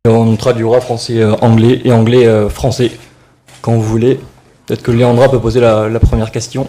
On traduira français-anglais et anglais-français quand vous voulez. Peut-être que Léandra peut poser la première question.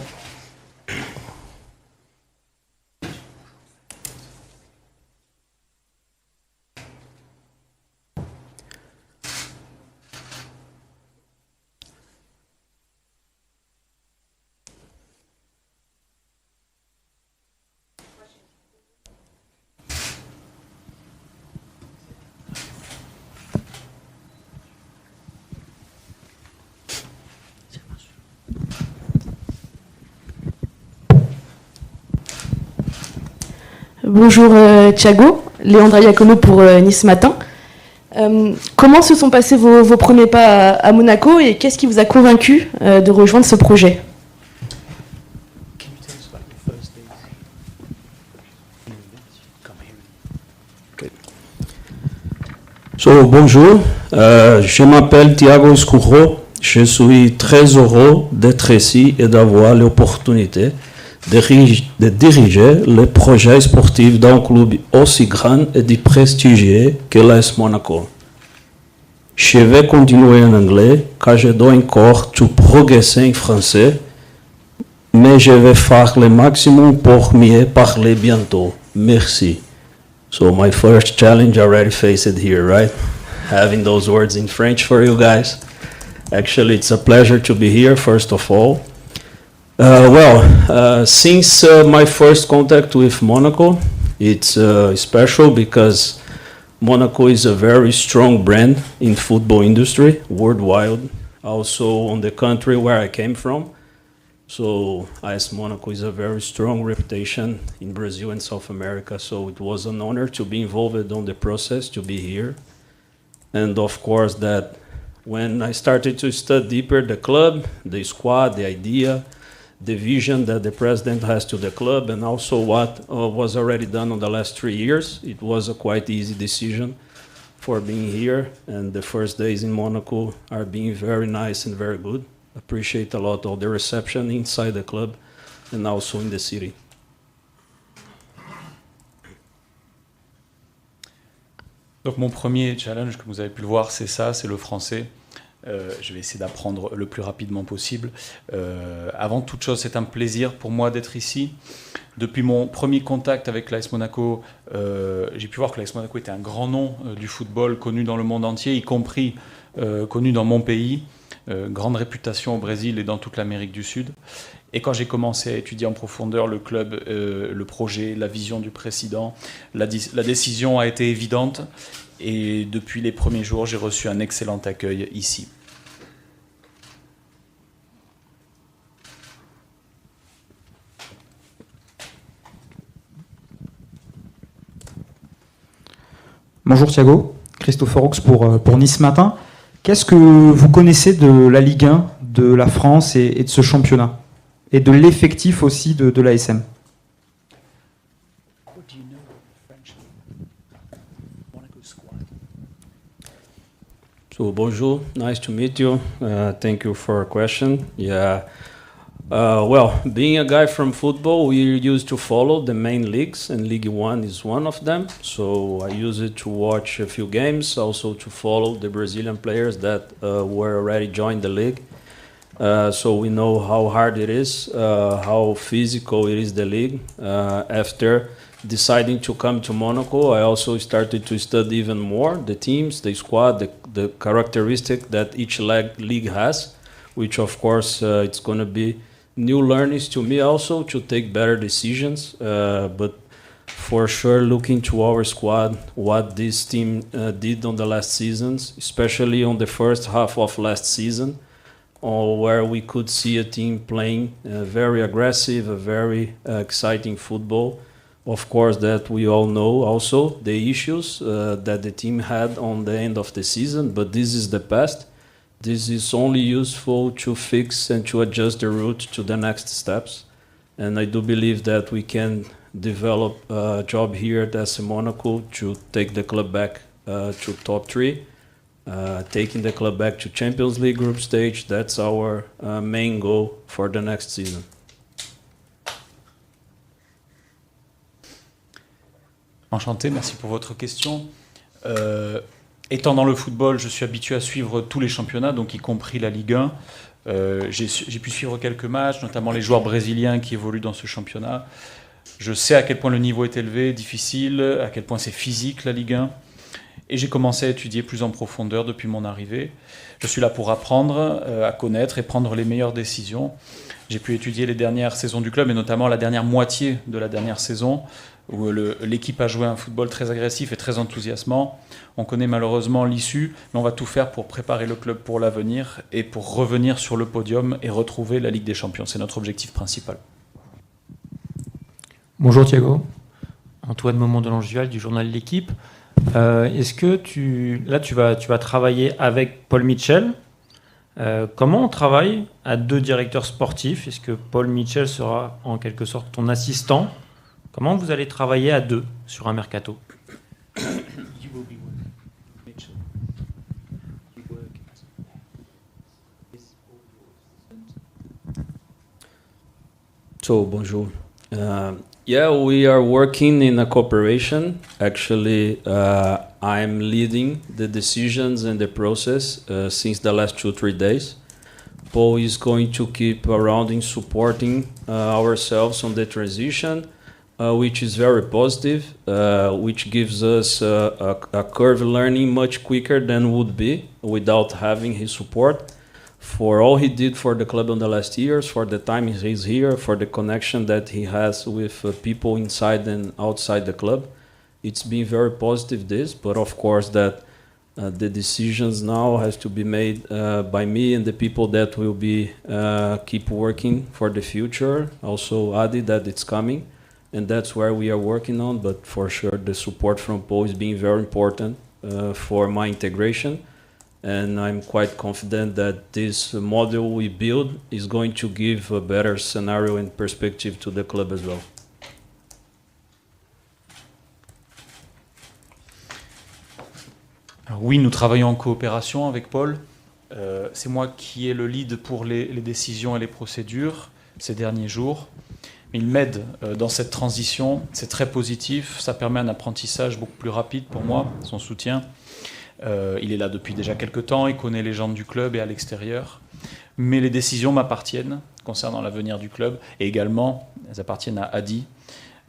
Bonjour Thiago, Léandra Iacono pour Nice Matin. Comment se sont passés vos premiers pas à Monaco et qu'est-ce qui vous a convaincu de rejoindre ce projet? Bonjour, je m'appelle Thiago Scuro. Je suis très heureux d'être ici et d'avoir l'opportunité de diriger les projets sportifs d'un club aussi grand et prestigieux que l'AS Monaco. Je vais continuer en anglais car je dois encore tout progresser en français, mais je vais faire le maximum pour mieux parler bientôt. Merci. So my first challenge already faced here, right? Having those words in French for you guys. Actually, it's a pleasure to be here, first of all. Since my first contact with Monaco, it's special because Monaco is a very strong brand in football industry worldwide, also on the country where I came from. So AS Monaco is a very strong reputation in Brazil and South America, so it was an honor to be involved on the process, to be here. And of course that when I started to study deeper the club, the squad, the idea, the vision that the president has to the club, and also what was already done in the last 3 years, it was a quite easy decision for being here. And the first days in Monaco are being very nice and very good. Appreciate a lot of the reception inside the club and also in the city. Donc mon premier challenge, comme vous avez pu le voir, c'est ça, c'est le français. Je vais essayer d'apprendre le plus rapidement possible. Avant toute chose, c'est un plaisir pour moi d'être ici. Depuis mon premier contact avec l'AS Monaco, j'ai pu voir que l'AS Monaco était un grand nom du football, connu dans le monde entier, y compris connu dans mon pays. Grande réputation au Brésil et dans toute l'Amérique du Sud. Et quand j'ai commencé à étudier en profondeur le club, le projet, la vision du président, la décision a été évidente. Et depuis les premiers jours, j'ai reçu un excellent accueil ici. Bonjour Thiago, Christopher Rox pour Nice Matin. Qu'est-ce que vous connaissez de la Ligue 1, de la France et de ce championnat? Et de l'effectif aussi de l'ASM? So bonjour, nice to meet you. Thank you for a question. Yeah. Being a guy from football, we used to follow the main leagues, and League One is one of them. So I use it to watch a few games, also to follow the Brazilian players that were already joined the league. So we know how hard it is, how physical it is, the league. After deciding to come to Monaco, I also started to study even more the teams, the squad, the characteristic that each league has, which of course it's going to be new learnings to me also to take better decisions. But for sure, looking to our squad, what this team did on the last seasons, especially on the first half of last season, where we could see a team playing very aggressive, a very exciting football. Of course, that we all know also the issues that the team had on the end of the season, but this is the past. This is only useful to fix and to adjust the route to the next steps. And I do believe that we can develop a job here at AS Monaco to take the club back to top 3. Taking the club back to Champions League group stage, that's our main goal for the next season. Enchanté, merci pour votre question. Étant dans le football, je suis habitué à suivre tous les championnats, donc y compris la Ligue 1. J'ai pu suivre quelques matchs, notamment les joueurs brésiliens qui évoluent dans ce championnat. Je sais à quel point le niveau est élevé, difficile, à quel point c'est physique la Ligue 1. Et j'ai commencé à étudier plus en profondeur depuis mon arrivée. Je suis là pour apprendre, à connaître et prendre les meilleures décisions. J'ai pu étudier les dernières saisons du club et notamment la dernière moitié de la dernière saison où l'équipe a joué un football très agressif et très enthousiasmant. On connaît malheureusement l'issue, mais on va tout faire pour préparer le club pour l'avenir et pour revenir sur le podium et retrouver la Ligue des Champions. C'est notre objectif principal. Bonjour Thiago, Antoine Momon de l'Angeval du journal L'Équipe. Est-ce que tu vas travailler avec Paul Mitchell? Comment on travaille à deux directeurs sportifs? Est-ce que Paul Mitchell sera en quelque sorte ton assistant? Comment vous allez travailler à deux sur un mercato? So, bonjour. Yeah, we are working in a cooperation. Actually, I'm leading the decisions and the process since the last 2-3 days. Paul is going to keep around in supporting ourselves on the transition, which is very positive, which gives us a curve learning much quicker than would be without having his support. For all he did for the club in the last years, for the time he's here, for the connection that he has with people inside and outside the club. It's been very positive this, but of course that the decisions now has to be made by me and the people that will be keep working for the future. Also Adi, that it's coming, and that's where we are working on, but for sure the support from Paul is being very important for my integration. And I'm quite confident that this model we build is going to give a better scenario and perspective to the club as well. Alors oui, nous travaillons en coopération avec Paul. C'est moi qui ai le lead pour les décisions et les procédures ces derniers jours. Il m'aide dans cette transition, c'est très positif, ça permet un apprentissage beaucoup plus rapide pour moi, son soutien. Il est là depuis déjà quelques temps, il connaît les gens du club et à l'extérieur. Mais les décisions m'appartiennent concernant l'avenir du club et également, elles appartiennent à Adi.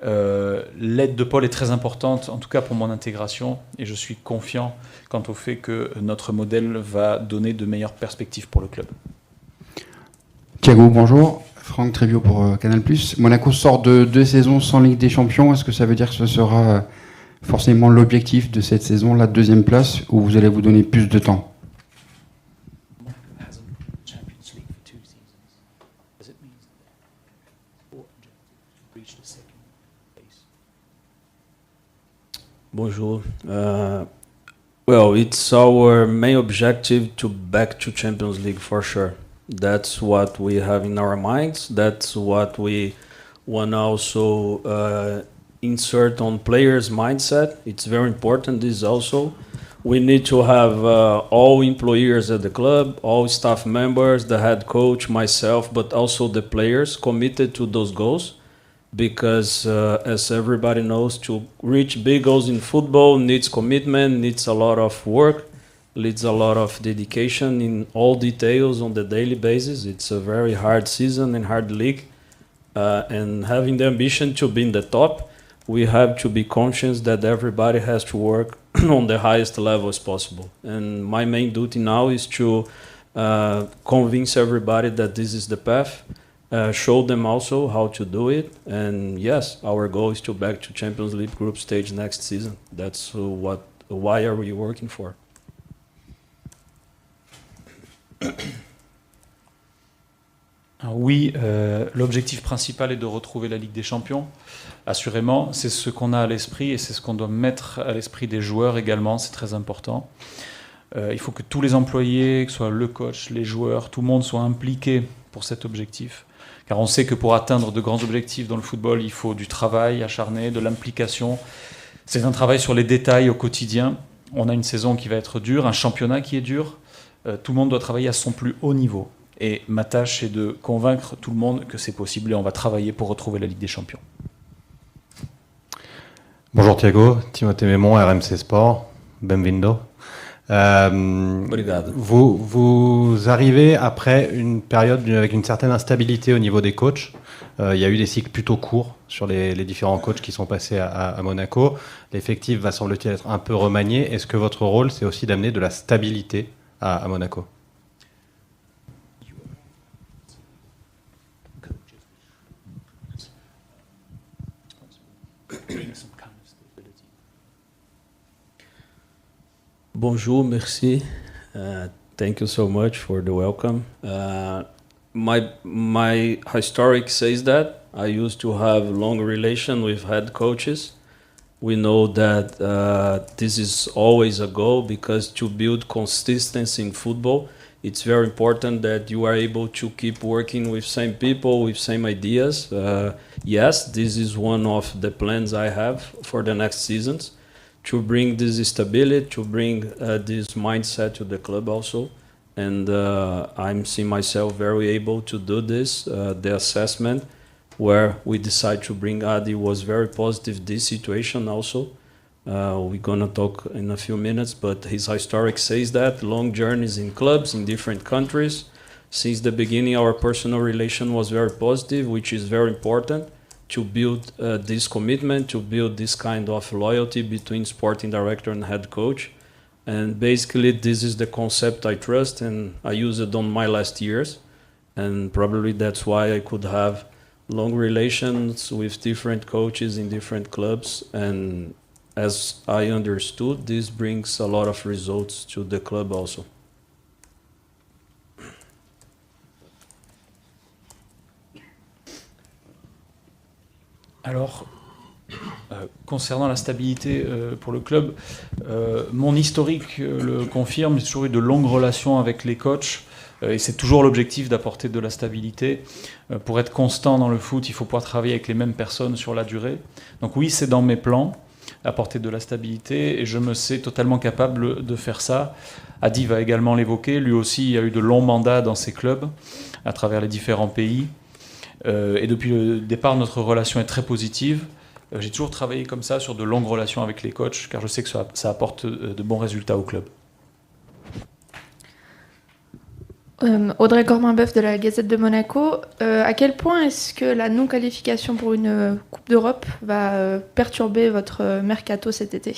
L'aide de Paul est très importante, en tout cas pour mon intégration, et je suis confiant quant au fait que notre modèle va donner de meilleures perspectives pour le club. Thiago, bonjour. Franck Tréviot pour Canal+. Monaco sort de 2 saisons sans Ligue des Champions. Est-ce que ça veut dire que ce sera forcément l'objectif de cette saison, la 2e place, où vous allez vous donner plus de temps? Bonjour. Well, it's our main objective to back to Champions League for sure. That's what we have in our minds. That's what we want to also insert on players' mindset. It's very important. This also, we need to have all employees at the club, all staff members, the head coach, myself, but also the players committed to those goals. Because as everybody knows, to reach big goals in football needs commitment, needs a lot of work, needs a lot of dedication in all details on the daily basis. It's a very hard season and hard league. And having the ambition to be in the top, we have to be conscious that everybody has to work on the highest level as possible. And my main duty now is to convince everybody that this is the path. Show them also how to do it, and yes, our goal is to back to Champions League group stage next season. That's why are we working for. Alors oui, l'objectif principal est de retrouver la Ligue des Champions. Assurément, c'est ce qu'on a à l'esprit et c'est ce qu'on doit mettre à l'esprit des joueurs également, c'est très important. Il faut que tous les employés, que ce soit le coach, les joueurs, tout le monde soit impliqué pour cet objectif. Car on sait que pour atteindre de grands objectifs dans le football, il faut du travail acharné, de l'implication. C'est un travail sur les détails au quotidien. On a une saison qui va être dure, un championnat qui est dur. Tout le monde doit travailler à son plus haut niveau. Et ma tâche est de convaincre tout le monde que c'est possible et on va travailler pour retrouver la Ligue des Champions. Bonjour Thiago, Timothée Mémon, RMC Sport, benvindo. Obrigado. Vous arrivez après une période avec une certaine instabilité au niveau des coachs. Il y a eu des cycles plutôt courts sur les différents coachs qui sont passés à Monaco. L'effectif va, semble-t-il, être un peu remanié. Est-ce que votre rôle, c'est aussi d'amener de la stabilité à Monaco? Bonjour, merci. Thank you so much for the welcome. My historic says that I used to have long relation with head coaches. We know that this is always a goal, because to build consistency in football, it's very important that you are able to keep working with same people, with same ideas. Yes, this is one of the plans I have for the next seasons, to bring this stability, to bring this mindset to the club also. And I'm seeing myself very able to do this. The assessment where we decide to bring Adi was very positive, this situation also. We're gonna talk in a few minutes, but his historic says that long journeys in clubs in different countries. Since the beginning, our personal relation was very positive, which is very important to build this commitment, to build this kind of loyalty between sporting director and head coach. And basically, this is the concept I trust, and I use it on my last years. And probably that's why I could have long relations with different coaches in different clubs. And as I understood, this brings a lot of results to the club also. Alors, concernant la stabilité pour le club, mon historique le confirme. J'ai toujours eu de longues relations avec les coachs et c'est toujours l'objectif d'apporter de la stabilité. Pour être constant dans le foot, il faut pouvoir travailler avec les mêmes personnes sur la durée. Donc oui, c'est dans mes plans, apporter de la stabilité, et je me sais totalement capable de faire ça. Adi va également l'évoquer, lui aussi a eu de longs mandats dans ses clubs à travers les différents pays. Et depuis le départ, notre relation est très positive. J'ai toujours travaillé comme ça, sur de longues relations avec les coachs, car je sais que ça apporte de bons résultats au club. Audrey Corminboeuf de la Gazette de Monaco. À quel point est-ce que la non-qualification pour une Coupe d'Europe va perturber votre mercato cet été ?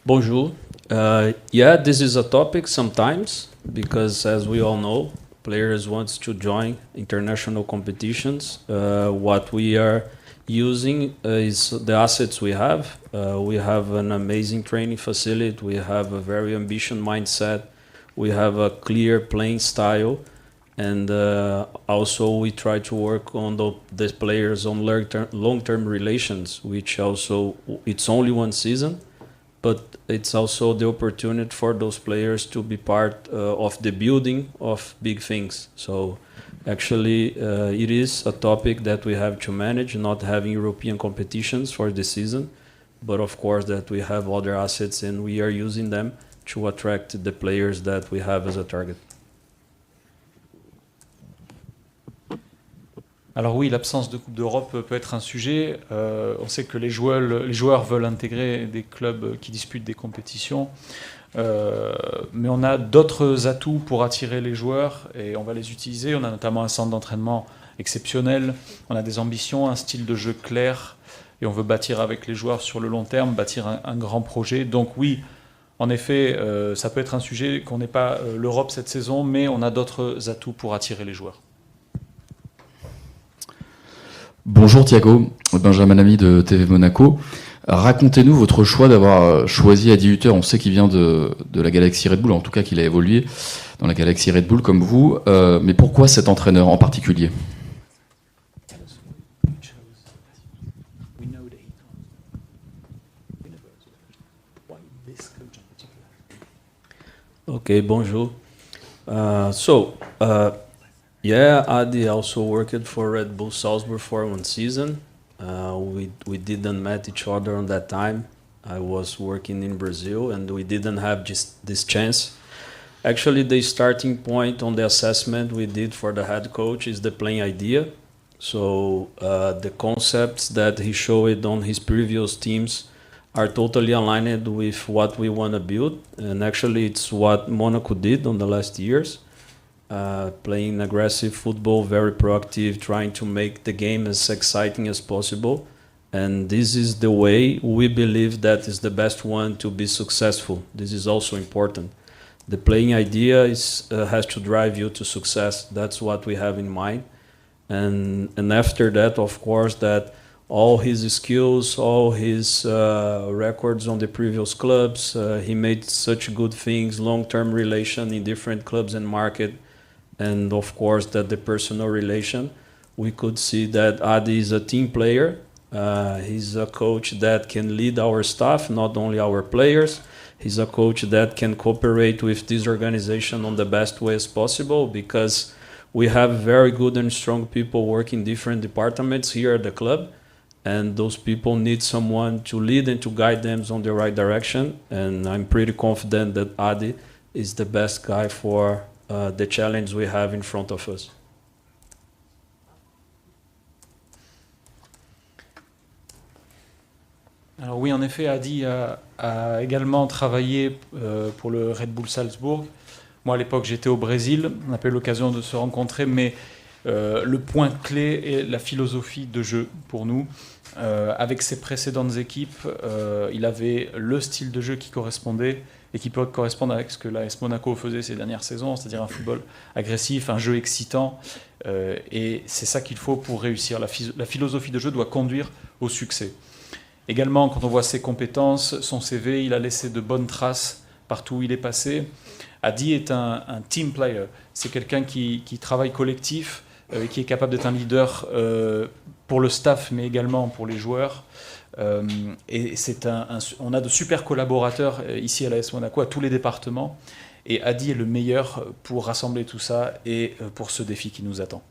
Bonjour. Yeah, this is a topic sometimes, because as we all know, players want to join international competitions. What we are using is the assets we have. We have an amazing training facility. We have a very ambitious mindset. We have a clear playing style. And also we try to work on the players on long-term relations, which also, it's only one season, but it's also the opportunity for those players to be part of the building of big things. So actually it is a topic that we have to manage, not having European competitions for the season, but of course that we have other assets and we are using them to attract the players that we have as a target. Alors oui, l'absence de Coupe d'Europe peut être un sujet. On sait que les joueurs veulent intégrer des clubs qui disputent des compétitions. Mais on a d'autres atouts pour attirer les joueurs et on va les utiliser. On a notamment un centre d'entraînement exceptionnel. On a des ambitions, un style de jeu clair. Et on veut bâtir avec les joueurs sur le long terme, bâtir un grand projet. Donc oui, en effet, ça peut être un sujet qu'on n'ait pas l'Europe cette saison, mais on a d'autres atouts pour attirer les joueurs. Bonjour Thiago, Benjamin Ami de TV Monaco. Racontez-nous votre choix d'avoir choisi Adi Hütter. On sait qu'il vient de la galaxie Red Bull, en tout cas qu'il a évolué dans la galaxie Red Bull comme vous. Mais pourquoi cet entraîneur en particulier ? Okay, bonjour. Yeah, Adi also worked for Red Bull Salzburg for one season. We didn't met each other on that time. I was working in Brazil and we didn't have just this chance. Actually, the starting point on the assessment we did for the head coach is the playing idea. So the concepts that he showed on his previous teams are totally aligned with what we want to build. And actually, it's what Monaco did on the last years. Playing aggressive football, very proactive, trying to make the game as exciting as possible. And this is the way we believe that is the best one to be successful. This is also important. The playing idea has to drive you to success. That's what we have in mind. And after that, of course, that all his skills, all his records on the previous clubs, he made such good things, long-term relation in different clubs and market, and of course that the personal relation. We could see that Adi is a team player. He's a coach that can lead our staff, not only our players. He's a coach that can cooperate with this organization on the best way as possible, because we have very good and strong people working in different departments here at the club, and those people need someone to lead and to guide them on the right direction. And I'm pretty confident that Adi is the best guy for the challenge we have in front of us. Alors oui, en effet, Adi a également travaillé pour le Red Bull Salzbourg. Moi, à l'époque, j'étais au Brésil. On n'a pas eu l'occasion de se rencontrer, mais le point clé est la philosophie de jeu pour nous. Avec ses précédentes équipes, il avait le style de jeu qui correspondait et qui peut correspondre avec ce que l'AS Monaco faisait ces dernières saisons, c'est-à-dire un football agressif, un jeu excitant. Et c'est ça qu'il faut pour réussir. La philosophie de jeu doit conduire au succès. Également, quand on voit ses compétences, son CV, il a laissé de bonnes traces partout où il est passé. Adi est un team player. C'est quelqu'un qui travaille collectif, qui est capable d'être un leader pour le staff, mais également pour les joueurs. Et on a de super collaborateurs ici à l'AS Monaco, à tous les départements. Et Adi est le meilleur pour rassembler tout ça et pour ce défi qui nous attend.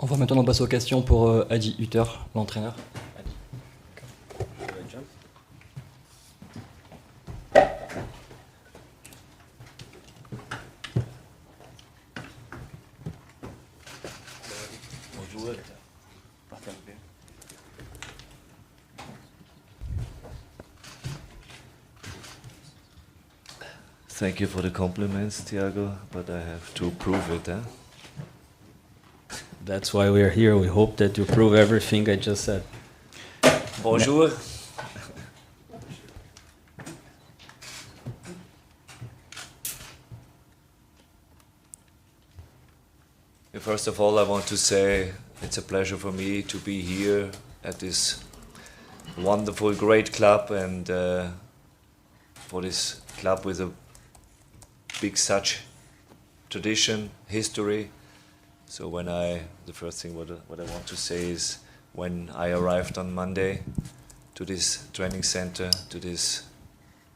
On va maintenant passer aux questions pour Adi Hütter, l'entraîneur. Thank you for the compliments, Thiago, but I have to prove it. That's why we're here. We hope that you prove everything I just said. Bonjour. First of all, I want to say it's a pleasure for me to be here at this wonderful, great club, and for this club with a big such tradition, history. So the first thing what I want to say is, when I arrived on Monday to this training center, to these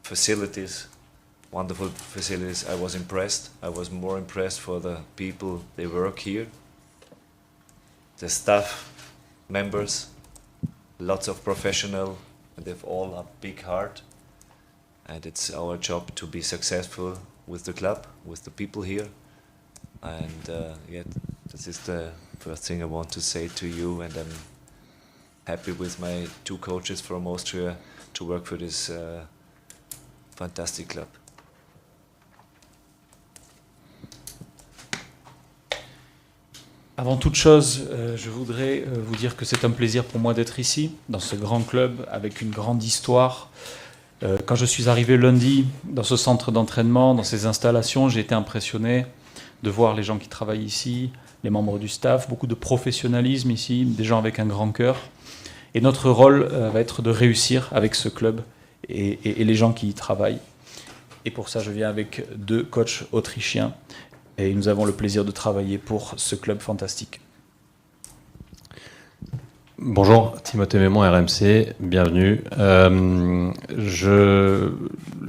facilities, wonderful facilities, I was impressed. I was more impressed for the people, they work here, the staff members, lots of professional, and they've all a big heart. And it's our job to be successful with the club, with the people here. And this is the first thing I want to say to you. And I'm happy with my two coaches from Austria to work for this fantastic club. Avant toute chose, je voudrais vous dire que c'est un plaisir pour moi d'être ici, dans ce grand club, avec une grande histoire. Quand je suis arrivé lundi dans ce centre d'entraînement, dans ces installations, j'ai été impressionné de voir les gens qui travaillent ici, les membres du staff, beaucoup de professionnalisme ici, des gens avec un grand cœur. Et notre rôle va être de réussir avec ce club et les gens qui y travaillent. Et pour ça, je viens avec 2 coachs autrichiens et nous avons le plaisir de travailler pour ce club fantastique. Bonjour, Timothée Mémon, RMC, bienvenue.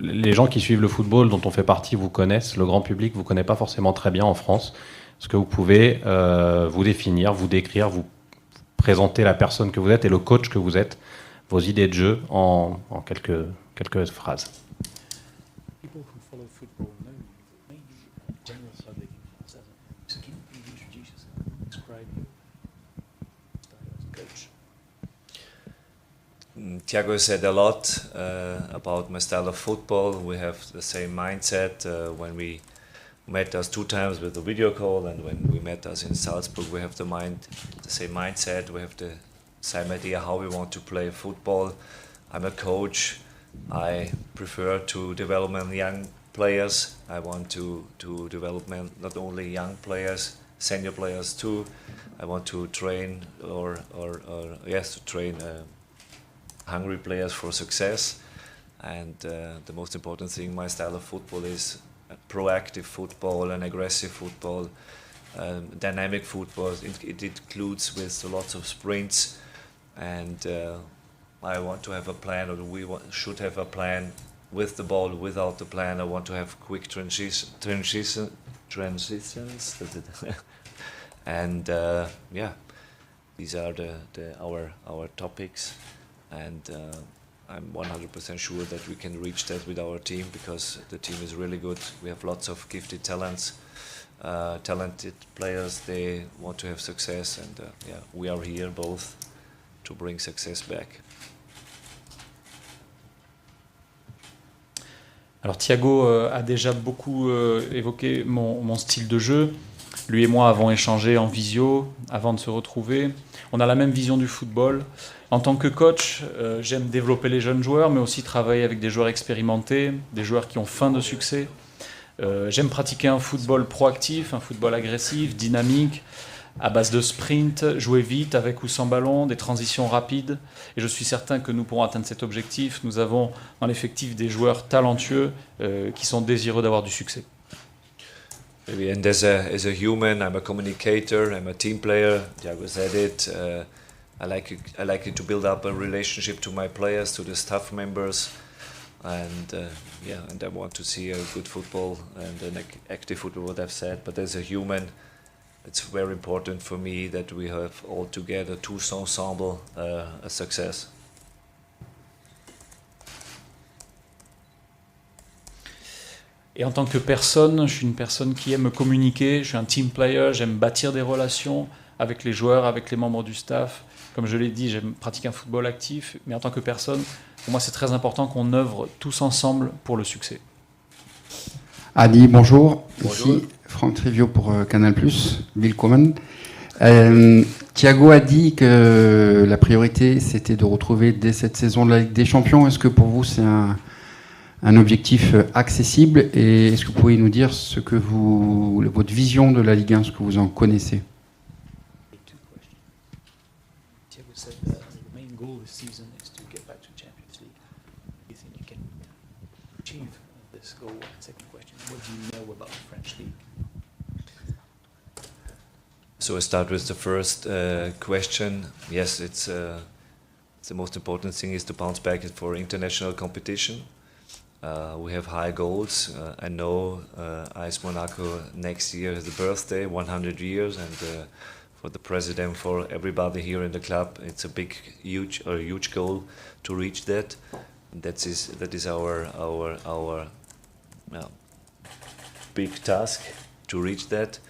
Les gens qui suivent le football dont on fait partie vous connaissent, le grand public vous connaît pas forcément très bien en France. Est-ce que vous pouvez vous définir, vous décrire, vous présenter la personne que vous êtes et le coach que vous êtes, vos idées de jeu en quelques phrases? Thiago said a lot about my style of football. We have the same mindset. When we met us 2 times with a video call, and when we met us in Salzburg, we have the same mindset. We have the same idea how we want to play football. I'm a coach. I prefer to develop young players. I want to develop not only young players, senior players too. I want to train to train hungry players for success. And the most important thing, my style of football is proactive football and aggressive football, dynamic football. It includes with lots of sprints, and I want to have a plan, or should have a plan with the ball. Without the plan, I want to have quick transitions, and these are our topics, and I'm 100% sure that we can reach that with our team, because the team is really good. We have lots of gifted talented players. They want to have success, and we are here both to bring success back. Alors Thiago a déjà beaucoup évoqué mon style de jeu. Lui et moi avons échangé en visio avant de se retrouver. On a la même vision du football. En tant que coach, j'aime développer les jeunes joueurs, mais aussi travailler avec des joueurs expérimentés, des joueurs qui ont faim de succès. J'aime pratiquer un football proactif, un football agressif, dynamique, à base de sprint, jouer vite avec ou sans ballon, des transitions rapides. Et je suis certain que nous pourrons atteindre cet objectif. Nous avons dans l'effectif des joueurs talentueux qui sont désireux d'avoir du succès. And as a human, I'm a communicator, I'm a team player. Thiago said it. I like it to build up a relationship to my players, to the staff members, and and I want to see a good football and an active football, what I've said. But as a human, it's very important for me that we have all together, tous ensemble, a success. Et en tant que personne, je suis une personne qui aime communiquer, je suis un team player, j'aime bâtir des relations avec les joueurs, avec les membres du staff. Comme je l'ai dit, j'aime pratiquer un football actif, mais en tant que personne, pour moi c'est très important qu'on œuvre tous ensemble pour le succès. Adi, bonjour. Bonjour. Ici Franck Trivio pour Canal+. Willkommen. Thiago a dit que la priorité c'était de retrouver dès cette saison de la Ligue des Champions. Est-ce que pour vous c'est un objectif accessible, et est-ce que vous pouvez nous dire votre vision de la Ligue 1, ce que vous en connaissez? Thiago said that the main goal this season is to get back to Champions League. Do you think you can achieve this goal? Second question, what do you know about the French league? So I start with the first question. Yes, it's the most important thing is to bounce back for international competition. We have high goals. I know AS Monaco next year has a birthday, 100 years, and for the president, for everybody here in the club, it's a huge goal to reach that. That is our big task to reach that.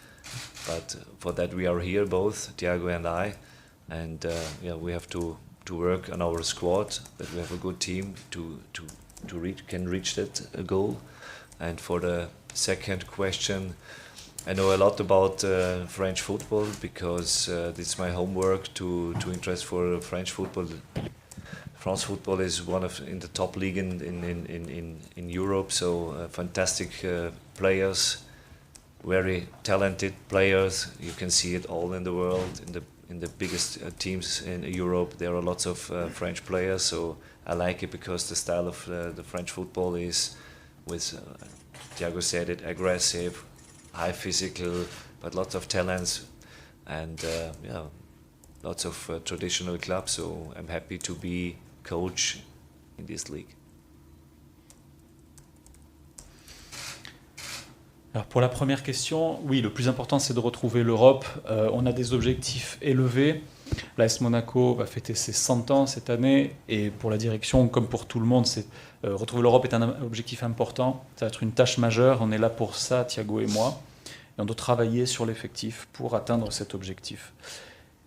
But for that we are here, both Thiago and I, and we have to work on our squad, that we have a good team can reach that goal. And for the second question, I know a lot about French football, because this is my homework to interest for French football. France football is in the top league in Europe, so fantastic players, very talented players. You can see it all in the world, in the biggest teams in Europe. There are lots of French players, so I like it because the style of the French football is, with Thiago said it, aggressive, high physical, but lots of talents, and lots of traditional clubs. So I'm happy to be coach in this league. Alors pour la première question, oui, le plus important c'est de retrouver l'Europe. On a des objectifs élevés. L'AS Monaco va fêter ses 100 ans cette année, et pour la direction, comme pour tout le monde, retrouver l'Europe est un objectif important. Ça va être une tâche majeure. On est là pour ça, Thiago et moi. Et on doit travailler sur l'effectif pour atteindre cet objectif.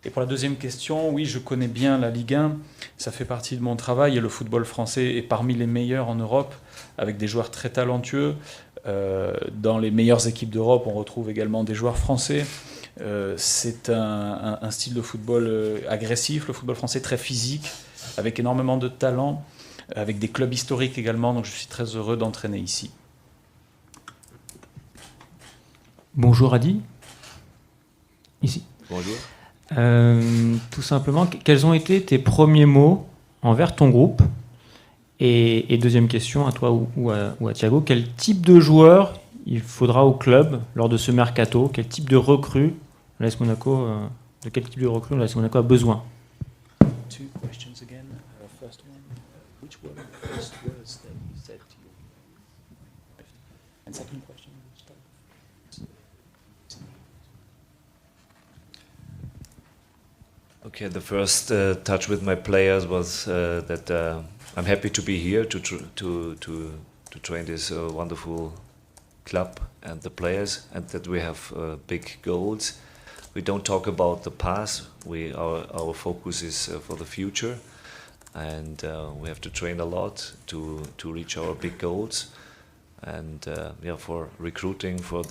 Et pour la deuxième question, oui, je connais bien la Ligue 1, ça fait partie de mon travail et le football français est parmi les meilleurs en Europe, avec des joueurs très talentueux. Dans les meilleures équipes d'Europe, on retrouve également des joueurs français. C'est un style de football agressif, le football français très physique, avec énormément de talent, avec des clubs historiques également, donc je suis très heureux d'entraîner ici. Bonjour Adi. Ici. Bonjour. Tout simplement, quels ont été tes premiers mots envers ton groupe? Et deuxième question à toi ou à Thiago, quel type de joueur il faudra au club lors de ce mercato? Quel type de recrue l'AS Monaco, de quel type de recrue l'AS Monaco a besoin? Two questions again. First one, which were the first words that you said to your wife? And second question, which type of Okay, the first touch with my players was that I'm happy to be here to train this wonderful club and the players, and that we have big goals. We don't talk about the past. Our focus is for the future, and we have to train a lot to reach our big goals. And for recruiting for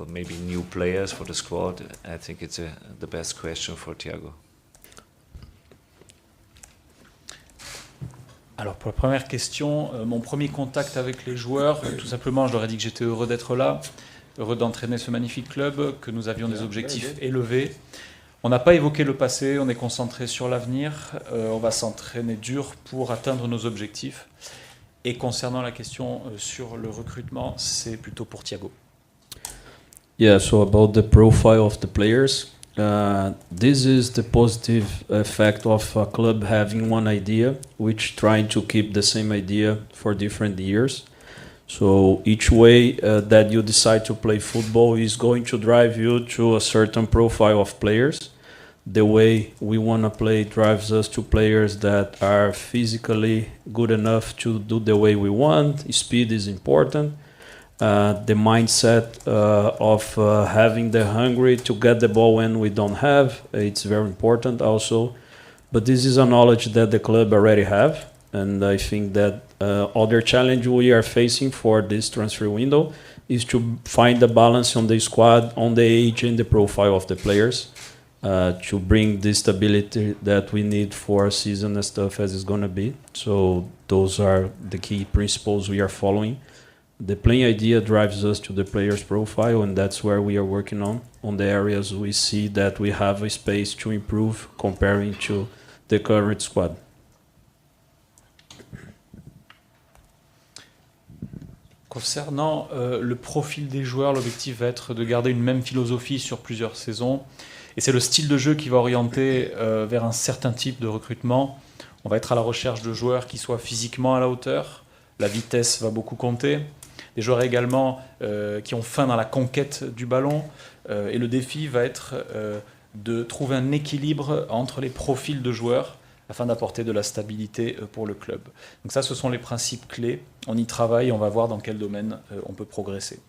maybe new players for the squad, I think it's the best question for Thiago. Alors pour la première question, mon premier contact avec les joueurs, tout simplement je leur ai dit que j'étais heureux d'être là, heureux d'entraîner ce magnifique club, que nous avions des objectifs élevés. On n'a pas évoqué le passé, on est concentré sur l'avenir, on va s'entraîner dur pour atteindre nos objectifs. Et concernant la question sur le recrutement, c'est plutôt pour Thiago. Yeah, so about the profile of the players, this is the positive effect of a club having one idea, which trying to keep the same idea for different years. So each way that you decide to play football is going to drive you to a certain profile of players. The way we want to play drives us to players that are physically good enough to do the way we want. Speed is important. The mindset of having the hungry to get the ball when we don't have, it's very important also. But this is a knowledge that the club already have, and I think that other challenge we are facing for this transfer window is to find the balance on the squad, on the age and the profile of the players, to bring the stability that we need for a season as tough as it's going to be. So those are the key principles we are following. The playing idea drives us to the player's profile, and that's where we are working on the areas we see that we have a space to improve comparing to the current squad. Concernant le profil des joueurs, l'objectif va être de garder une même philosophie sur plusieurs saisons. Et c'est le style de jeu qui va orienter vers un certain type de recrutement. On va être à la recherche de joueurs qui soient physiquement à la hauteur. La vitesse va beaucoup compter. Des joueurs également qui ont faim dans la conquête du ballon. Et le défi va être de trouver un équilibre entre les profils de joueurs afin d'apporter de la stabilité pour le club. Donc ça, ce sont les principes clés. On y travaille et on va voir dans quel domaine on peut progresser.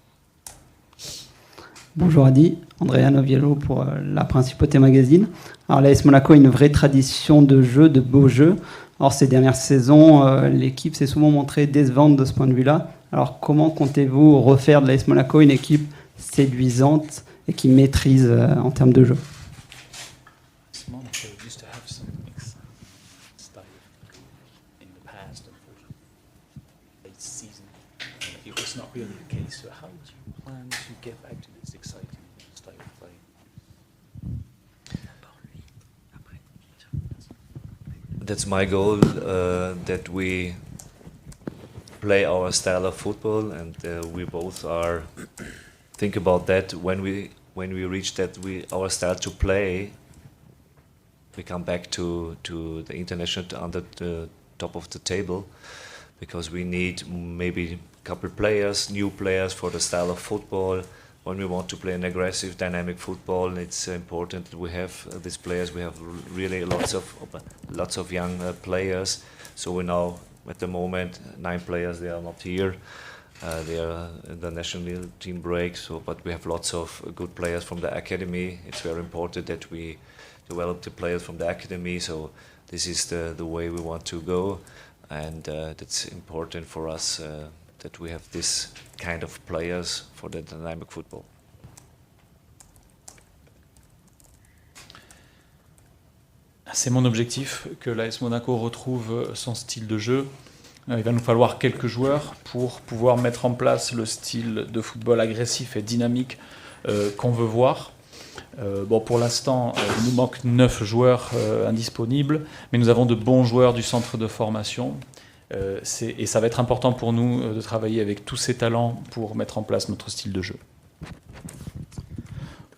Bonjour Adi, Andrea Noviello pour la Principauté Magazine. Alors l'AS Monaco a une vraie tradition de jeu, de beaux jeux. Or ces dernières saisons, l'équipe s'est souvent montrée décevante de ce point de vue-là. Alors comment comptez-vous refaire de l'AS Monaco une équipe séduisante et qui maîtrise en termes de jeu? not really the case. So how do you plan to get back to this exciting style of play? That's my goal, that we play our style of football, and we both are think about that. When we reach that our style to play, we come back to the international under the top of the table, because we need maybe a couple players, new players for the style of football. When we want to play an aggressive, dynamic football, it's important that we have these players. We have really lots of young players. So we now, at the moment, 9 players, they are not here. they are in the national team break, but we have lots of good players from the academy. It's very important that we develop the players from the academy, so this is the way we want to go, and that's important for us that we have this kind of players for the dynamic football. C'est mon objectif que l'AS Monaco retrouve son style de jeu. Il va nous falloir quelques joueurs pour pouvoir mettre en place le style de football agressif et dynamique qu'on veut voir. Pour l'instant, il nous manque 9 joueurs indisponibles, mais nous avons de bons joueurs du centre de formation. Et ça va être important pour nous de travailler avec tous ces talents pour mettre en place notre style de jeu.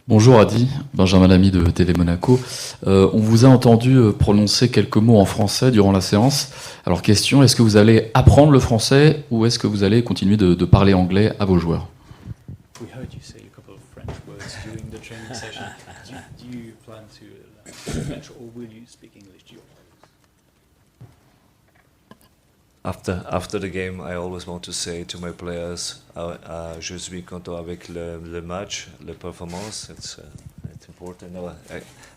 Bonjour Adi, Benjamin Lamy de TV Monaco. On vous a entendu prononcer quelques mots en français durant la séance. Alors question, est-ce que vous allez apprendre le français ou est-ce que vous allez continuer de parler anglais à vos joueurs? We heard you say a couple of French words during the training session. Do you plan to learn French or will you speak English to your players? After the game, I always want to say to my players, je suis content avec le match, la performance. It's important. No,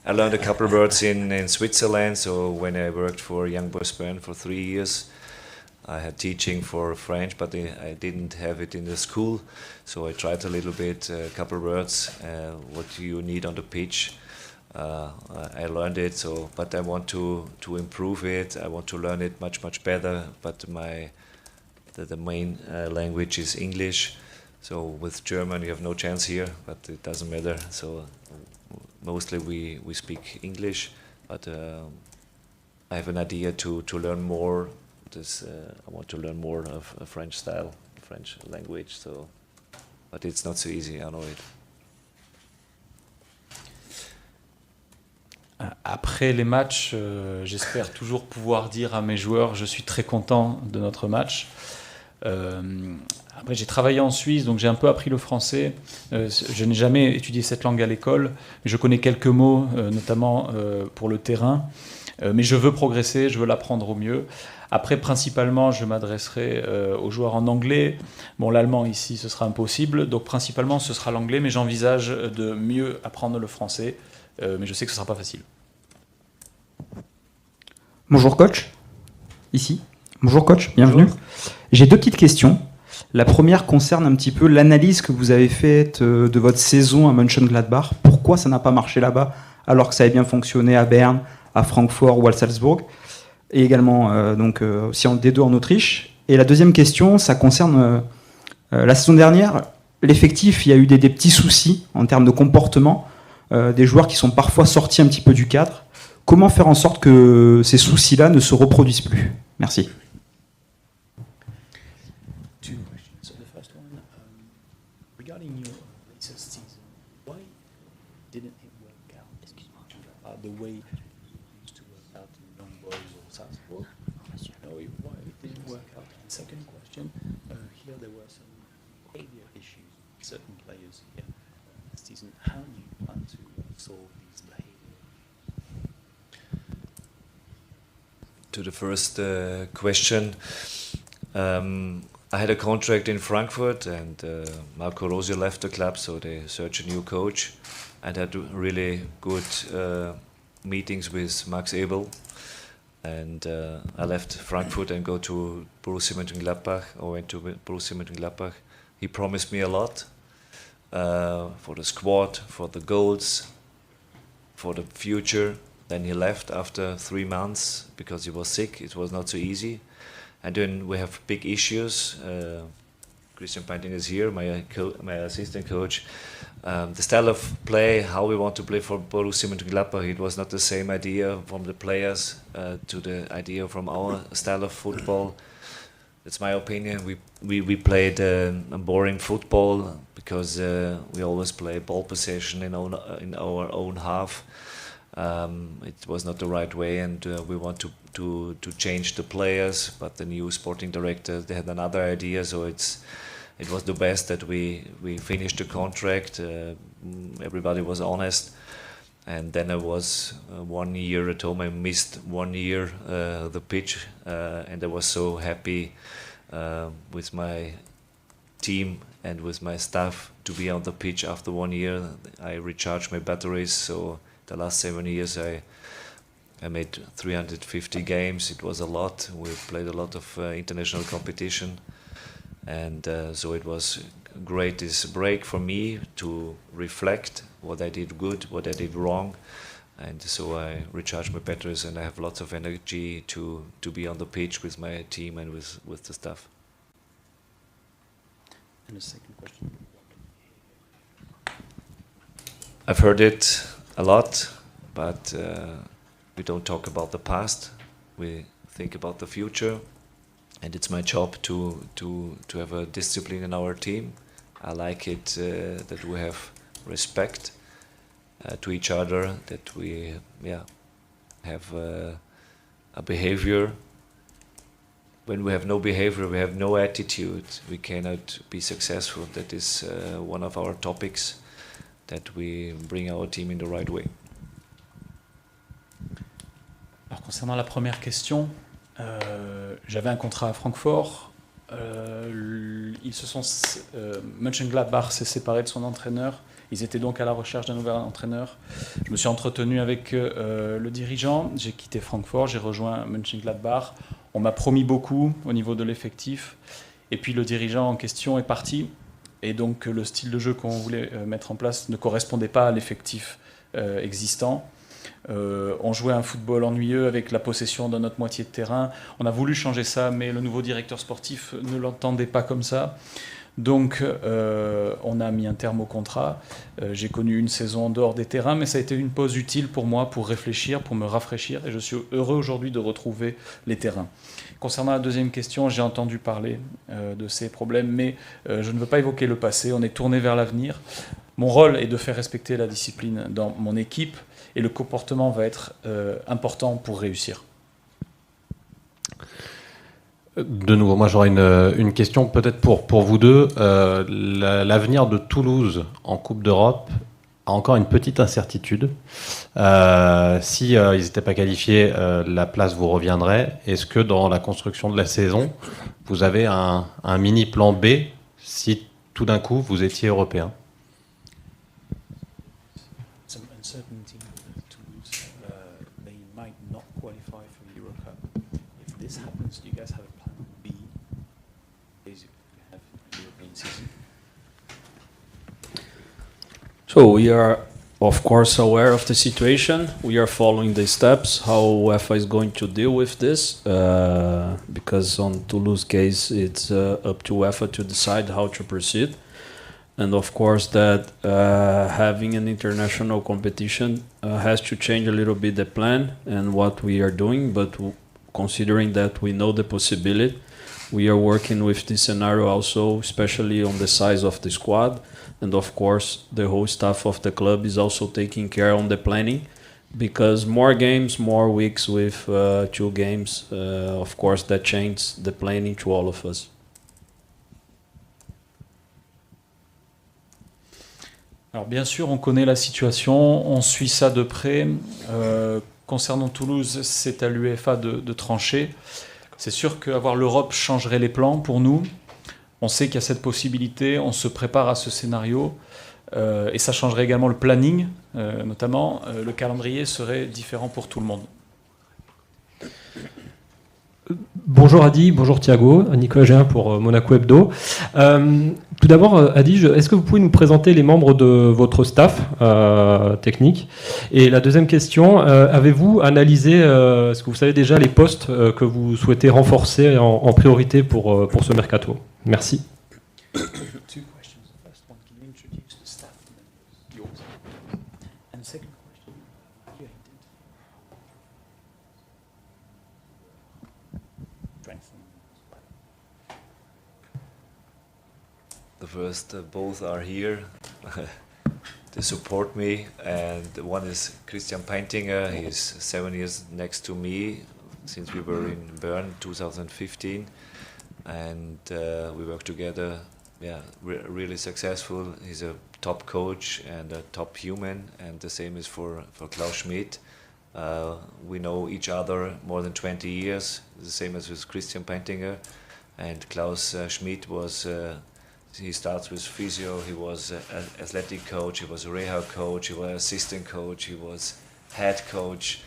I learned a couple of words in Switzerland. So when I worked for Young Boys Bern for 3 years, I had teaching for French, but I didn't have it in the school. So I tried a little bit, a couple of words, what you need on the pitch. I learned it, but I want to improve it. I want to learn it much better. But the main language is English. So with German, you have no chance here, but it doesn't matter. So mostly we speak English, but I have an idea to learn more. I want to learn more of a French style, French language. So, but it's not so easy. I know it. Après les matchs, j'espère toujours pouvoir dire à mes joueurs je suis très content de notre match. Après j'ai travaillé en Suisse, donc j'ai un peu appris le français. Je n'ai jamais étudié cette langue à l'école, mais je connais quelques mots, notamment pour le terrain. Mais je veux progresser, je veux l'apprendre au mieux. Après, principalement, je m'adresserai aux joueurs en anglais. Bon, l'allemand ici, ce sera impossible, donc principalement ce sera l'anglais, mais j'envisage de mieux apprendre le français. Mais je sais que ce ne sera pas facile. Bonjour coach, ici. Bonjour coach, bienvenue. Bonjour. J'ai 2 petites questions. La première concerne un petit peu l'analyse que vous avez faite de votre saison à Mönchengladbach. Pourquoi ça n'a pas marché là-bas alors que ça avait bien fonctionné à Berne, à Francfort ou à Salzbourg, et également aussi en D2 en Autriche. Et la deuxième question, ça concerne la saison dernière. L'effectif, il y a eu des petits soucis en termes de comportement. Des joueurs qui sont parfois sortis un petit peu du cadre. Comment faire en sorte que ces soucis-là ne se reproduisent plus? Merci. Two questions. So the first one, regarding your latest season, why didn't it work out? The way it used to work out in Young Boys or Salzburg? No, why it didn't work out? And second question, here there were some behavior issues with certain players here this season. How do you plan to solve these behaviors? To the first question, I had a contract in Frankfurt, and Marco Rosio left the club, so they searched a new coach, and had really good meetings with Max Ebel. And I left Frankfurt and go to Borussia Mönchengladbach. I went to Borussia Mönchengladbach. He promised me a lot for the squad, for the goals, for the future. Then he left after 3 months because he was sick. It was not so easy. And then we have big issues. Christian Panting is here, my assistant coach. The style of play, how we want to play for Borussia Mönchengladbach, it was not the same idea from the players to the idea from our style of football. That's my opinion. We played a boring football because we always play ball possession in our own half. It was not the right way, and we want to change the players. But the new sporting director, they had another idea, so it was the best that we finished the contract. Everybody was honest, and then I was 1 year at home. I missed 1 year the pitch, and I was so happy with my team and with my staff to be on the pitch after 1 year. I recharged my batteries, so the last 7 years I made 350 games. It was a lot. We played a lot of international competition, and so it was great, this break for me to reflect what I did good, what I did wrong, and so I recharged my batteries and I have lots of energy to be on the pitch with my team and with the staff. And the second question. I've heard it a lot, but we don't talk about the past. We think about the future, and it's my job to have a discipline in our team. I like it that we have respect to each other, that we have a behavior. When we have no behavior, we have no attitude, we cannot be successful. That is one of our topics, that we bring our team in the right way. Alors concernant la première question, j'avais un contrat à Francfort. Mönchengladbach s'est séparé de son entraîneur. Ils étaient donc à la recherche d'un nouvel entraîneur. Je me suis entretenu avec le dirigeant. J'ai quitté Francfort, j'ai rejoint Mönchengladbach. On m'a promis beaucoup au niveau de l'effectif. Et puis le dirigeant en question est parti. Et donc le style de jeu qu'on voulait mettre en place ne correspondait pas à l'effectif existant. On jouait un football ennuyeux avec la possession de notre moitié de terrain. On a voulu changer ça, mais le nouveau directeur sportif ne l'entendait pas comme ça. Donc on a mis un terme au contrat. J'ai connu une saison en dehors des terrains, mais ça a été une pause utile pour moi, pour réfléchir, pour me rafraîchir. Et je suis heureux aujourd'hui de retrouver les terrains. Concernant la deuxième question, j'ai entendu parler de ces problèmes, mais je ne veux pas évoquer le passé. On est tourné vers l'avenir. Mon rôle est de faire respecter la discipline dans mon équipe, et le comportement va être important pour réussir. De nouveau, moi j'aurais une question peut-être pour vous deux. L'avenir de Toulouse en Coupe d'Europe a encore une petite incertitude. Si ils n'étaient pas qualifiés, la place vous reviendrait. Est-ce que dans la construction de la saison, vous avez un mini plan B si tout d'un coup vous étiez européen? Some uncertainty with Toulouse. They might not qualify for the Euro Cup. If this happens, do you guys have a plan B? Basically, we have a European season. So we are, of course, aware of the situation. We are following the steps, how UEFA is going to deal with this, because on Toulouse case, it's up to UEFA to decide how to proceed. And of course that having an international competition has to change a little bit the plan and what we are doing, but considering that we know the possibility, we are working with this scenario also, especially on the size of the squad. And of course, the whole staff of the club is also taking care on the planning, because more games, more weeks with 2 games, of course, that changes the planning to all of us. Alors bien sûr, on connaît la situation, on suit ça de près. Concernant Toulouse, c'est à l'UEFA de trancher. C'est sûr qu'avoir l'Europe changerait les plans pour nous. On sait qu'il y a cette possibilité, on se prépare à ce scénario. Et ça changerait également le planning, notamment. Le calendrier serait différent pour tout le monde. Bonjour Adi, bonjour Thiago, Nicolas Géin pour Monaco Hebdo. Tout d'abord, Adi, est-ce que vous pouvez nous présenter les membres de votre staff technique? Et la deuxième question, avez-vous analysé, est-ce que vous savez déjà les postes que vous souhaitez renforcer en priorité pour ce mercato? Merci. Two questions. The first one, can you introduce the staff members, yours? And the second question, you The first, both are here to support me, and one is Christian Paintinger. He's 7 years next to me since we were in Bern 2015, and we work together. Yeah, really successful. He's a top coach and a top human, and the same is for Klaus Schmidt. We know each other more than 20 years, the same as with Christian Paintinger, and Klaus Schmidt was he starts with physio. He was an athletic coach. He was a rehab coach. He was assistant coach. He was head coach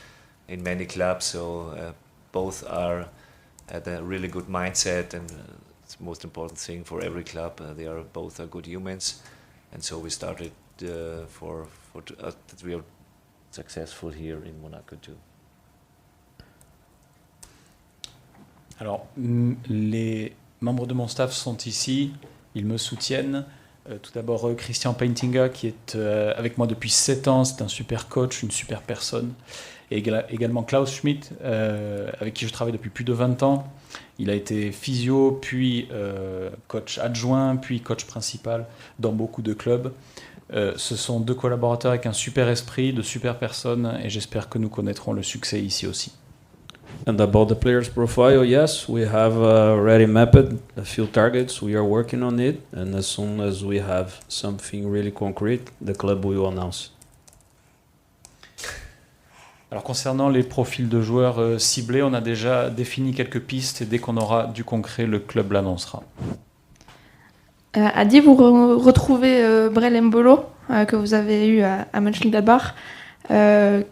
in many clubs. So both are at a really good mindset, and it's the most important thing for every club. They are both good humans, and so we started that we are successful here in Monaco too. Alors, les membres de mon staff sont ici, ils me soutiennent. Tout d'abord, Christian Paintinga, qui est avec moi depuis 7 ans, c'est un super coach, une super personne. Et également Klaus Schmidt, avec qui je travaille depuis plus de 20 ans. Il a été physio, puis coach adjoint, puis coach principal dans beaucoup de clubs. Ce sont 2 collaborateurs avec un super esprit, de super personnes, et j'espère que nous connaîtrons le succès ici aussi. And about the player's profile, yes, we have already mapped a few targets. We are working on it, and as soon as we have something really concrete, the club will announce. Alors concernant les profils de joueurs ciblés, on a déjà défini quelques pistes, et dès qu'on aura du concret, le club l'annoncera. Adi, vous retrouvez Brel Mbolo, que vous avez eu à Mönchengladbach.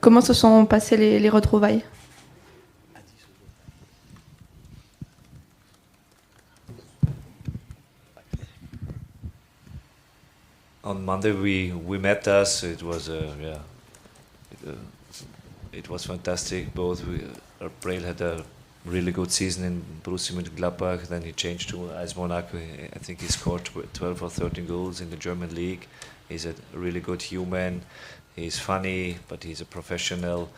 Comment se sont passées les retrouvailles? On Monday we met us. It was it was fantastic. Both Brel had a really good season in Borussia Mönchengladbach. Then he changed to AS Monaco. I think he scored 12 or 13 goals in the German league. He's a really good human. He's funny, but he's a professional.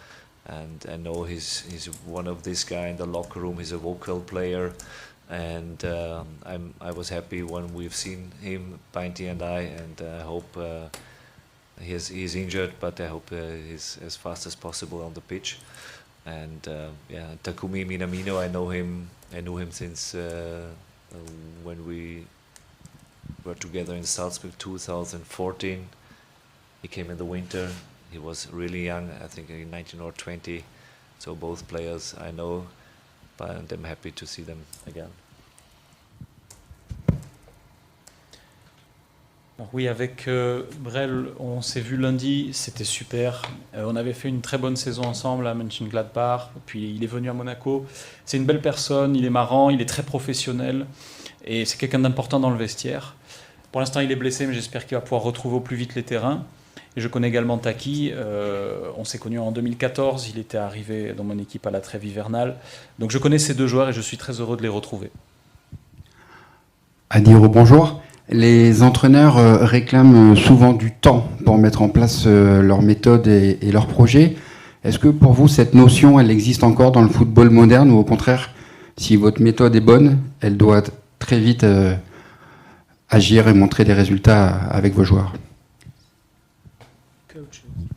And I know he's one of this guy in the locker room. He's a vocal player. And I was happy when we've seen him, Painty and I, and I hope he's injured, but I hope he's as fast as possible on the pitch. And Takumi Minamino, I knew him since when we were together in Salzburg 2014. He came in the winter. He was really young, I think 19 or 20. So both players I know, and I'm happy to see them again. Alors oui, avec Brel, on s'est vu lundi, c'était super. On avait fait une très bonne saison ensemble à Mönchengladbach, puis il est venu à Monaco. C'est une belle personne, il est marrant, il est très professionnel, et c'est quelqu'un d'important dans le vestiaire. Pour l'instant, il est blessé, mais j'espère qu'il va pouvoir retrouver au plus vite les terrains. Et je connais également Taki, on s'est connus en 2014, il était arrivé dans mon équipe à la trêve hivernale. Donc je connais ces 2 joueurs et je suis très heureux de les retrouver. Adiro, bonjour. Les entraîneurs réclament souvent du temps pour mettre en place leurs méthodes et leurs projets. Est-ce que pour vous, cette notion, elle existe encore dans le football moderne, ou au contraire, si votre méthode est bonne, elle doit très vite agir et montrer des résultats avec vos joueurs?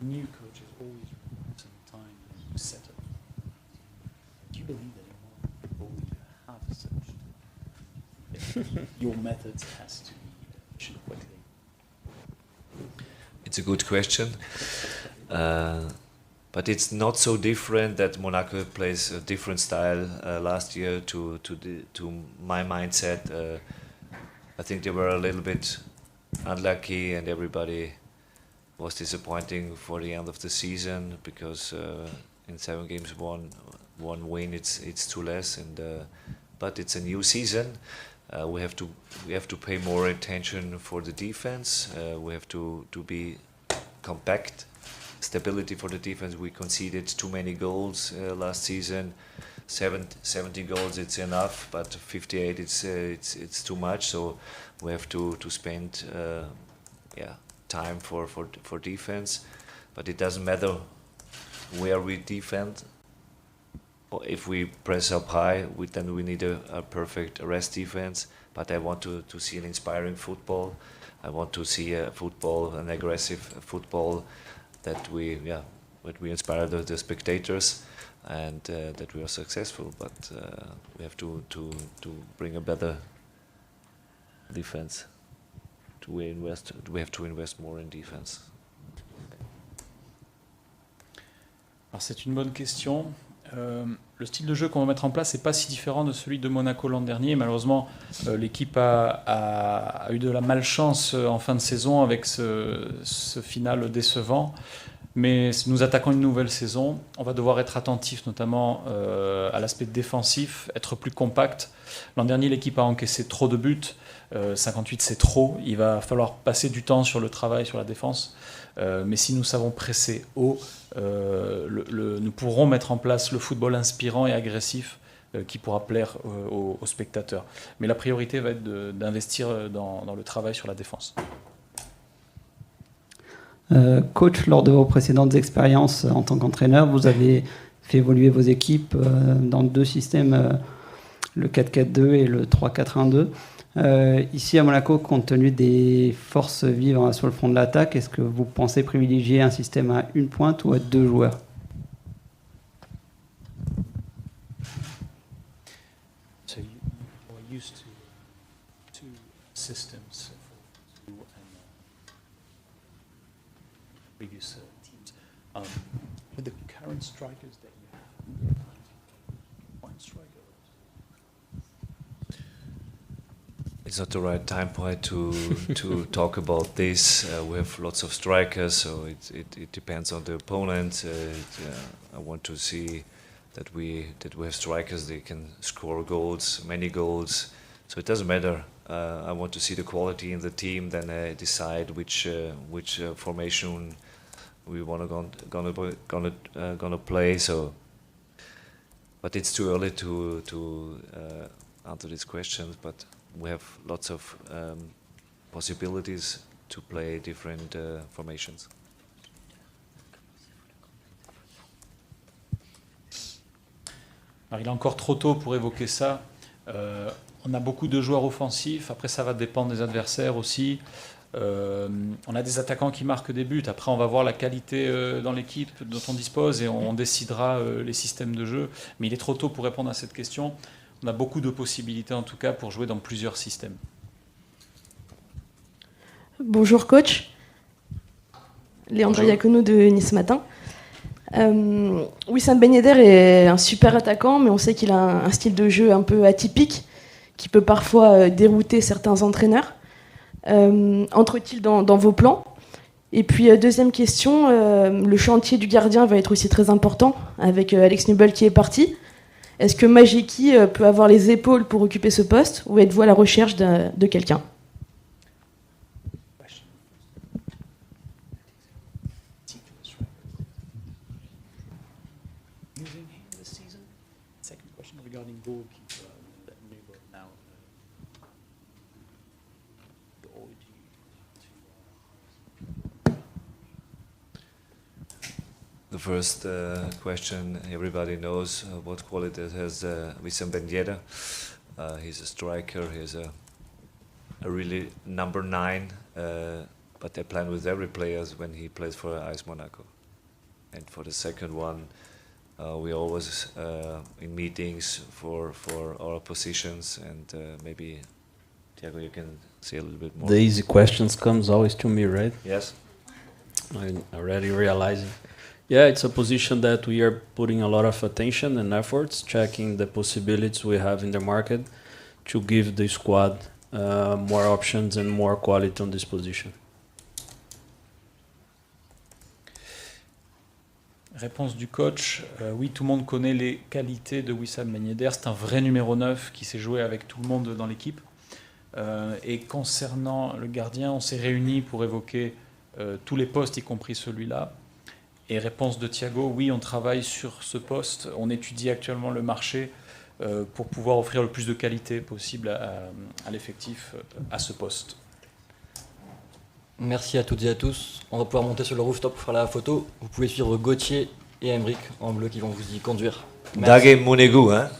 New coaches always require some time to set up. Do you believe that in football you have such? Your methods has to be quickly. It's a good question, but it's not so different that Monaco plays a different style last year to my mindset. I think they were a little bit unlucky, and everybody was disappointing for the end of the season, because in 7 games, one win, it's too less. And but it's a new season. We have to pay more attention for the defense. We have to be compact. Stability for the defense. We conceded too many goals last season. 70 goals, it's enough, but 58, it's too much. So we have to spend time for defense, but it doesn't matter where we defend. If we press up high, then we need a perfect rest defense. But I want to see an inspiring football. I want to see an aggressive football that we inspire the spectators, and that we are successful. But we have to bring a better defense. We have to invest more in defense. Alors c'est une bonne question. Le style de jeu qu'on va mettre en place n'est pas si différent de celui de Monaco l'an dernier. Malheureusement, l'équipe a eu de la malchance en fin de saison avec ce final décevant. Mais nous attaquons une nouvelle saison. On va devoir être attentif notamment à l'aspect défensif, être plus compact. L'an dernier, l'équipe a encaissé trop de buts. 58, c'est trop. Il va falloir passer du temps sur le travail, sur la défense. Mais si nous savons presser haut, nous pourrons mettre en place le football inspirant et agressif qui pourra plaire aux spectateurs. Mais la priorité va être d'investir dans le travail sur la défense. Coach, lors de vos précédentes expériences en tant qu'entraîneur, vous avez fait évoluer vos équipes dans 2 systèmes, le 4-4-2 et le 3-4-1-2. Ici à Monaco, compte tenu des forces vives sur le front de l'attaque, est-ce que vous pensez privilégier un système à une pointe ou à 2 joueurs? So you are used to 2 systems for you and previous teams. With the current strikers that you have, one striker. It's not the right time point to talk about this. We have lots of strikers, so it depends on the opponent. I want to see that we have strikers that can score goals, many goals. So it doesn't matter. I want to see the quality in the team, then decide which formation we want gonna play. So, but it's too early to answer these questions. But we have lots of possibilities to play different formations. Alors, il est encore trop tôt pour évoquer ça. On a beaucoup de joueurs offensifs. Après, ça va dépendre des adversaires aussi. On a des attaquants qui marquent des buts. Après, on va voir la qualité dans l'équipe dont on dispose et on décidera les systèmes de jeu. Mais il est trop tôt pour répondre à cette question. On a beaucoup de possibilités en tout cas pour jouer dans plusieurs systèmes. Bonjour coach. Leandro Iacono de Nice Matin. Wissam Ben Yedder est un super attaquant, mais on sait qu'il a un style de jeu un peu atypique qui peut parfois dérouter certains entraîneurs. Entre-t-il dans vos plans? Et puis deuxième question, le chantier du gardien va être aussi très important avec Alex Nubel qui est parti. Est-ce que Majiki peut avoir les épaules pour occuper ce poste ou êtes-vous à la recherche de quelqu'un? The first question, everybody knows what qualities has Wissam Ben Yedder. He's a striker, he's a really number 9, but I plan with every player when he plays for AS Monaco. And for the second one, we always in meetings for our positions, and maybe Thiago, you can say a little bit more. The easy questions comes always to me, right? Yes. I'm already realizing. Yeah, it's a position that we are putting a lot of attention and efforts, checking the possibilities we have in the market to give the squad more options and more quality on this position. Réponse du coach, oui, tout le monde connaît les qualités de Wissam Ben Yedder. C'est un vrai numéro 9 qui s'est joué avec tout le monde dans l'équipe. Et concernant le gardien, on s'est réunis pour évoquer tous les postes, y compris celui-là. Et réponse de Thiago, oui, on travaille sur ce poste. On étudie actuellement le marché pour pouvoir offrir le plus de qualité possible à l'effectif à ce poste. Merci à toutes et à tous. On va pouvoir monter sur le rooftop pour faire la photo. Vous pouvez suivre Gauthier et Emric en bleu qui vont vous y conduire. Dage Monego, hein.